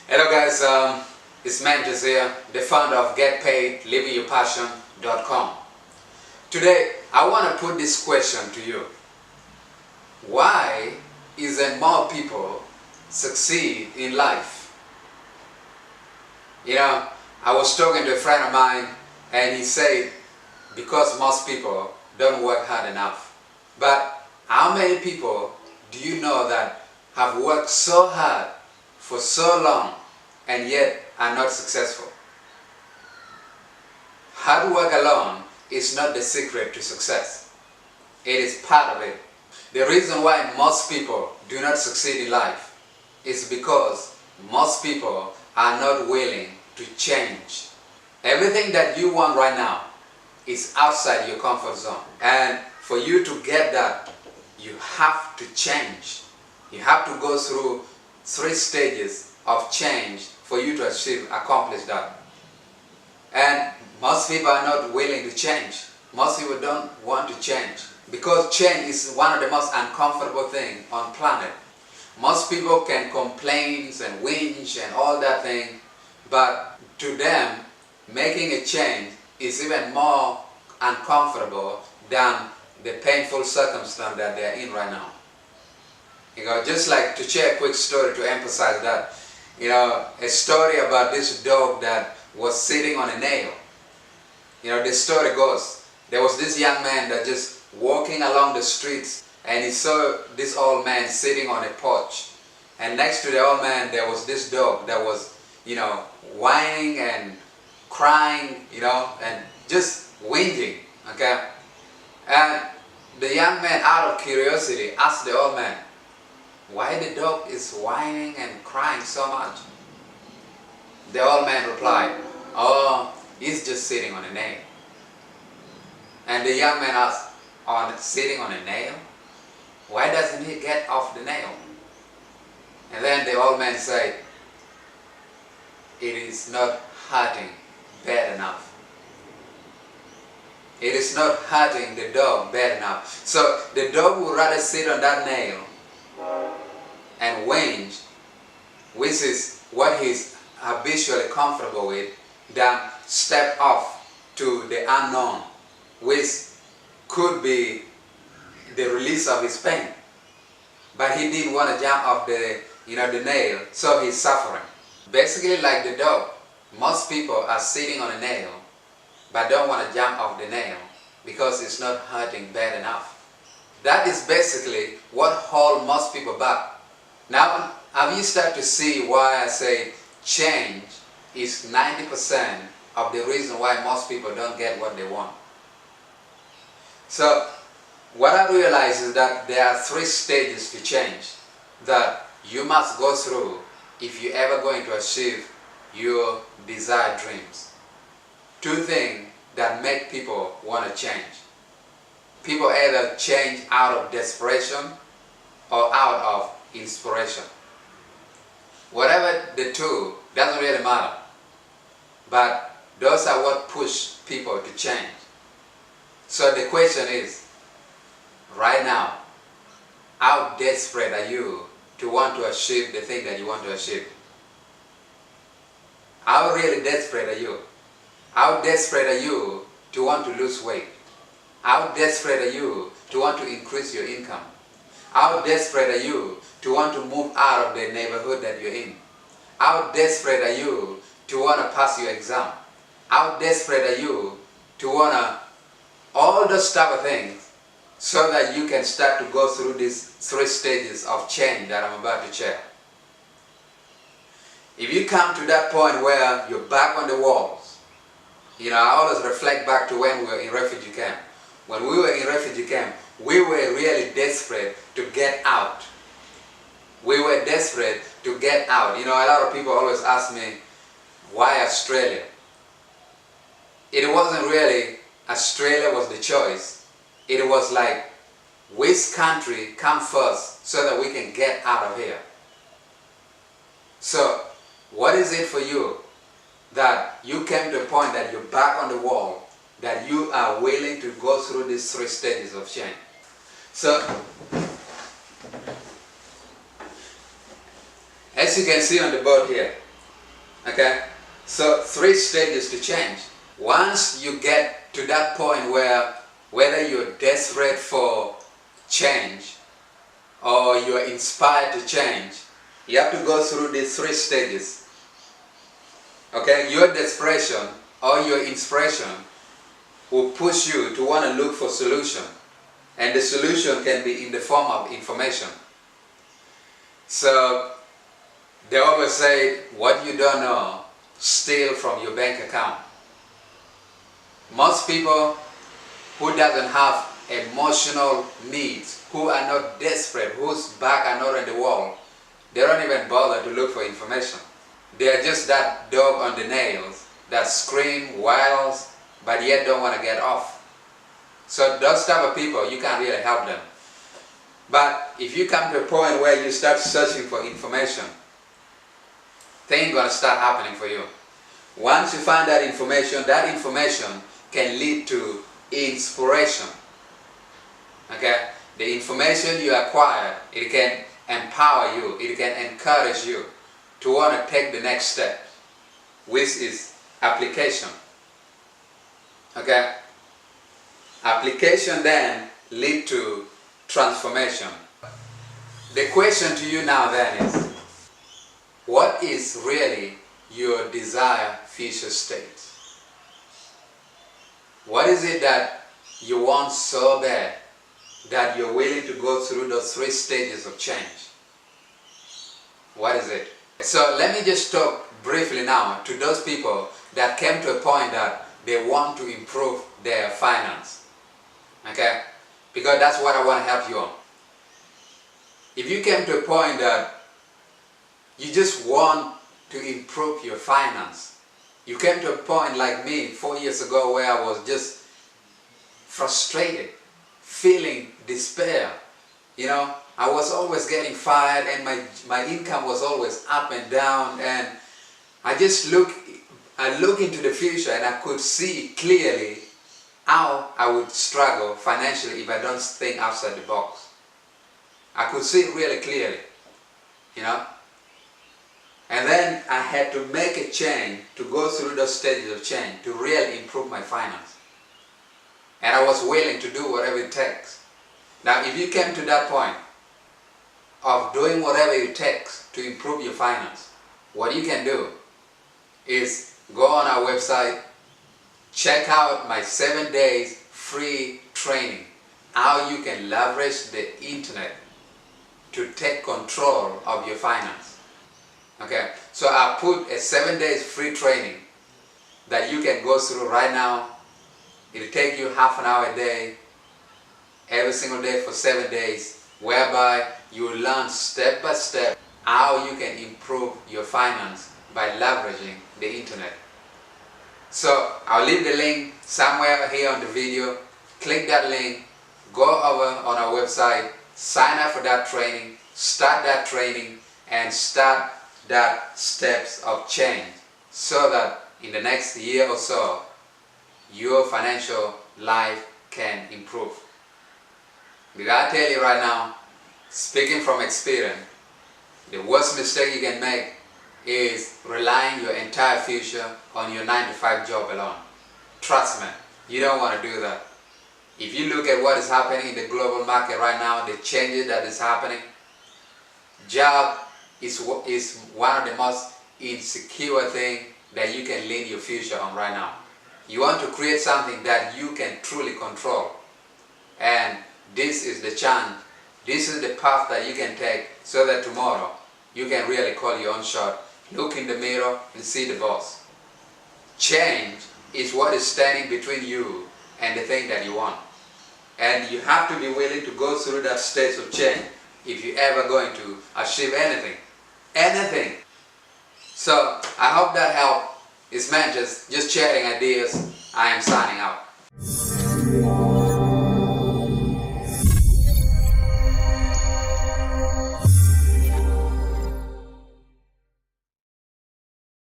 Hello guys, it's Mantist here, the founder of GetPaidLivingYourPassion.com. Today, I want to put this question to you. Why isn't more people succeed in life? You know, I was talking to a friend of mine and he said, because most people don't work hard enough. But how many people do you know that have worked so hard for so long and yet are not successful? Hard work alone is not the secret to success. It is part of it. The reason why most people do not succeed in life is because most people are not willing to change. Everything that you want right now is outside your comfort zone. And for you to get that, you have to change. You have to go through 3 stages of change for you to accomplish that. And most people are not willing to change. Most people don't want to change because change is one of the most uncomfortable things on planet. Most people can complain and whinge and all that thing, but to them, making a change is even more uncomfortable than the painful circumstance that they're in right now. You know, just like to share a quick story to emphasize that, you know, a story about this dog that was sitting on a nail. You know, the story goes, there was this young man that just walking along the streets and he saw this old man sitting on a porch. And next to the old man there was this dog that was, you know, whining and crying, you know, and just whinging, okay? And the young man, out of curiosity, asked the old man, why the dog is whining and crying so much? The old man replied, oh, he's just sitting on a nail. And the young man asked, sitting on a nail? Why doesn't he get off the nail? And then the old man said, it is not hurting bad enough. It is not hurting the dog bad enough. So the dog would rather sit on that nail and whinge, which is what he's habitually comfortable with, than step off to the unknown, which could be the release of his pain. But he didn't want to jump off the nail, so he's suffering. Basically like the dog, most people are sitting on a nail but don't want to jump off the nail because it's not hurting bad enough. That is basically what holds most people back. Now, have you started to see why I say change is 90% of the reason why most people don't get what they want? So, what I realize is that there are 3 stages to change that you must go through if you're ever going to achieve your desired dreams. 2 things that make people want to change. People either change out of desperation or out of inspiration. Whatever the 2, doesn't really matter. But those are what push people to change. So the question is, right now, how desperate are you to want to achieve the thing that you want to achieve? How really desperate are you? How desperate are you to want to lose weight? How desperate are you to want to increase your income? How desperate are you to want to move out of the neighborhood that you're in? How desperate are you to want to pass your exam? How desperate are you to want to, all those type of things, so that you can start to go through these 3 stages of change that I'm about to share. If you come to that point where you're back on the walls, you know, I always reflect back to when we were in refugee camp. When we were in refugee camp, we were really desperate to get out. We were desperate to get out. You know, a lot of people always ask me, why Australia? It wasn't really Australia was the choice. It was like, which country come first so that we can get out of here? So, what is it for you that you came to a point that you're back on the wall, that you are willing to go through these 3 stages of change? So, as you can see on the board here, Okay? So 3 stages to change. Once you get to that point where whether you're desperate for change or you're inspired to change, you have to go through these 3 stages. Okay? Your desperation or your inspiration will push you to want to look for solution. And the solution can be in the form of information. So they always say, what you don't know, steal from your bank account. Most people who doesn't have emotional needs, who are not desperate, whose back are not on the wall, they don't even bother to look for information. They are just that dog on the nails that scream, wails, but yet don't want to get off. So those type of people, you can't really help them. But if you come to a point where you start searching for information, things gonna start happening for you. Once you find that information can lead to inspiration. Okay? The information you acquire, it can empower you, it can encourage you to want to take the next step, which is application. Okay? Application then lead to transformation. The question to you now then is, what is really your desired future state? What is it that you want so bad that you're willing to go through those 3 stages of change? What is it? So let me just talk briefly now to those people that came to a point that they want to improve their finance. Okay? Because that's what I want to help you on. If you came to a point that you just want to improve your finance, you came to a point like me 4 years ago where I was just frustrated, feeling despair. You know, I was always getting fired and my income was always up and down, and I look into the future and I could see clearly how I would struggle financially if I don't think outside the box. I could see it really clearly, you know. And then I had to make a change, to go through those stages of change, to really improve my finance. And I was willing to do whatever it takes. Now, if you came to that point of doing whatever it takes to improve your finance, what you can do is go on our website, check out my 7 days free training, how you can leverage the internet to take control of your finance. Okay, so I put a 7 days free training that you can go through right now. It'll take you half an hour a day, every single day for 7 days, whereby you will learn step by step how you can improve your finance by leveraging the internet. So I'll leave the link somewhere here on the video. Click that link, go over on our website, sign up for that training, start that training, and start that steps of change, so that in the next year or so your financial life can improve. Because I tell you right now, speaking from experience, the worst mistake you can make is relying your entire future on your 9-to-5 job alone. Trust me, you don't want to do that. If you look at what is happening in the global market right now, the changes that is happening, job is one of the most insecure things that you can lean your future on right now. You want to create something that you can truly control. And this is the chance, this is the path that you can take, so that tomorrow you can really call your own shot, look in the mirror and see the boss. Change is what is standing between you and the thing that you want. And you have to be willing to go through that stage of change if you're ever going to achieve anything. Anything. So I hope that helped. It's Mantist, just sharing ideas. I am signing out.